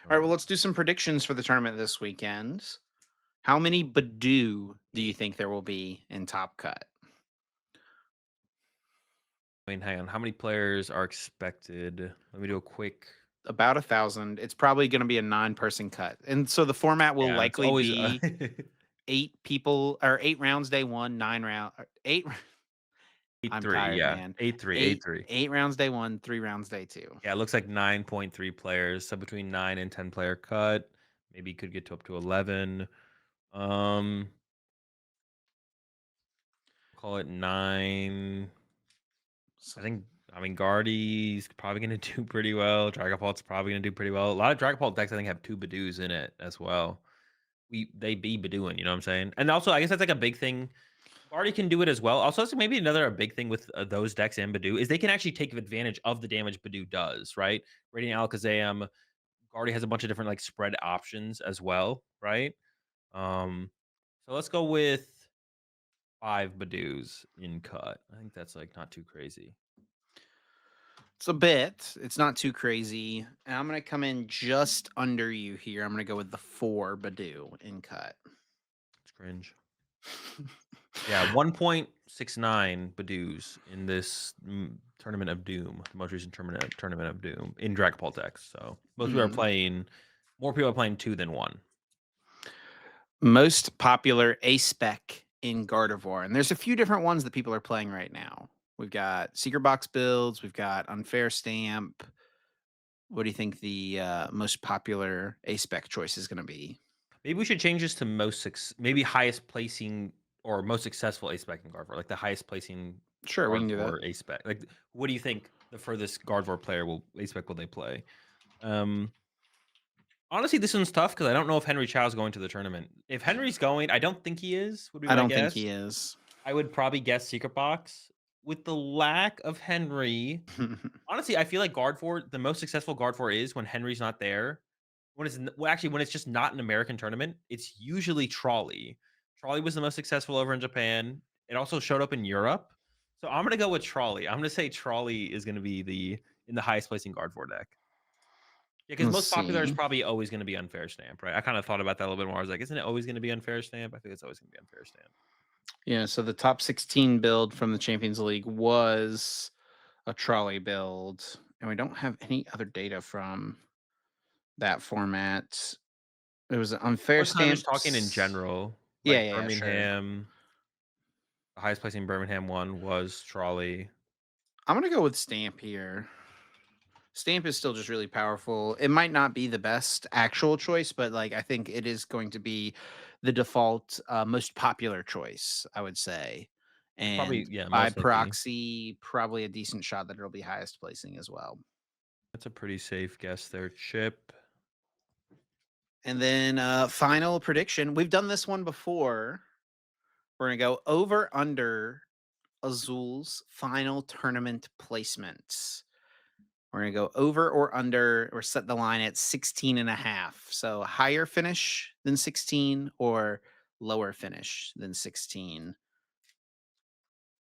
All right, well, let's do some predictions for the tournament this weekend. How many Badoo do you think there will be in Top Cut? I mean, hang on. How many players are expected? Let me do a quick. About 1,000. It's probably going to be a 9-person cut. And so the format will Yeah, it's likely always be 8 people or 8 rounds day 1, 9 round 8 eight I'm three. tired, Yeah, man. 8-3, 8 8-3. 8 rounds day 1, 3 rounds day 2. Yeah, it looks like 9.3 players. So between 9 and 10 player cut. Maybe could get to up to 11. Um, call it 9. I So think. I mean, Guardy's probably going to do pretty well. Dragapult's probably going to do pretty well. A lot of Dragapult decks, I think, have 2 Badoos in it as well. They be Badooing, you know what I'm saying? And also, I guess that's like a big thing. Guardy can do it as well. Also, that's maybe another a big thing with those decks and Badoo is they can actually take advantage of the damage Badoo does, right? Radiant Alakazam, Guardy has a bunch of different like spread options as well, right? Um, so let's go with 5 Badoos in cut. I think that's like not too crazy. it's a bit. It's not too crazy. And I'm going to come in just under you here. I'm going to go with the 4 Badoo in cut. It's cringe. Yeah, 1.69 Badoos in this tournament of Doom, the most recent tournament of Doom in Dragapult decks. So most people are Hmm. playing, more people are playing 2 than 1. Most popular A spec in Gardevoir. And there's a few different ones that people are playing right now. We've got Secret Box builds, we've got Unfair Stamp. What do you think the most popular A spec choice is going to be? Maybe we should change this to maybe highest placing or most successful ace spec in Gardevoir, like the highest placing Sure, we can do that. Gardevoir ace spec. Like, what do you think the furthest Gardevoir player will ace spec will they play? Um, Honestly, this one's tough because I don't know if Henry Chow's going to the tournament. If Henry's going, I don't think he is. Would be I my don't think guess. he is. I would probably guess Secret Box. With the lack of Henry, honestly, I feel like Gardevoir, the most successful Gardevoir is when Henry's not there. Well, actually, when it's just not an American tournament, it's usually Trolley. Trolley was the most successful over in Japan. It also showed up in Europe. So I'm gonna go with Trolley. I'm gonna say Trolley is gonna be in the highest placing Gardevoir deck. Yeah, because Let's most popular is see. probably always gonna be Unfair Stamp, right? I kind of thought about that a little bit more. I was like, isn't it always gonna be Unfair Stamp? I think it's always gonna be Unfair Stamp. Yeah, so the top 16 build from the Champions League was a trolley build, and we don't have any other data from that format. It was I unfair was kind of just talking in stamps. general, Yeah, like yeah, yeah, sure. Birmingham. The highest placing Birmingham one was Trolley. I'm gonna go with stamp here. Stamp is still just really powerful. It might not be the best actual choice, but like I think it is going to be the default most popular choice, I would say. It's probably, And yeah, by most likely. proxy, probably a decent shot that it'll be highest placing as well. That's a pretty safe guess there, Chip. And then final prediction. We've done this one before. We're gonna go over under Azul's final tournament placements. We're going to go over or under or set the line at 16 and a half. So higher finish than 16 or lower finish than 16.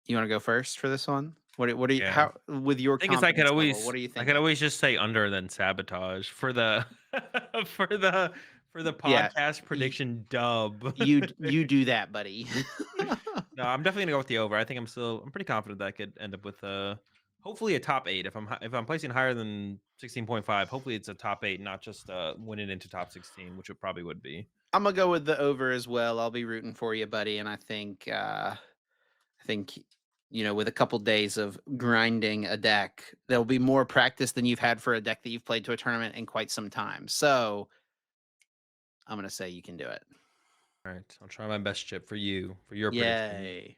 You want to go first for this one? What are you Yeah. how with your Thing is, I could confidence level, always what are you I could thinking? always just say under then sabotage for the for the for the Yeah. podcast y- prediction dub. you do that, buddy. No, I'm definitely gonna go with the over. I'm pretty confident that I could end up with hopefully a top 8. If I'm placing higher than 16.5, hopefully it's a top 8, not just winning into top 16, which it probably would be. I'm gonna go with the over as well. I'll be rooting for you, buddy. And I think with a couple days of grinding a deck, there'll be more practice than you've had for a deck that you've played to a tournament in quite some time. So I'm gonna say you can do it. All right, I'll try my best, Chip, for you, for your prediction. Yay.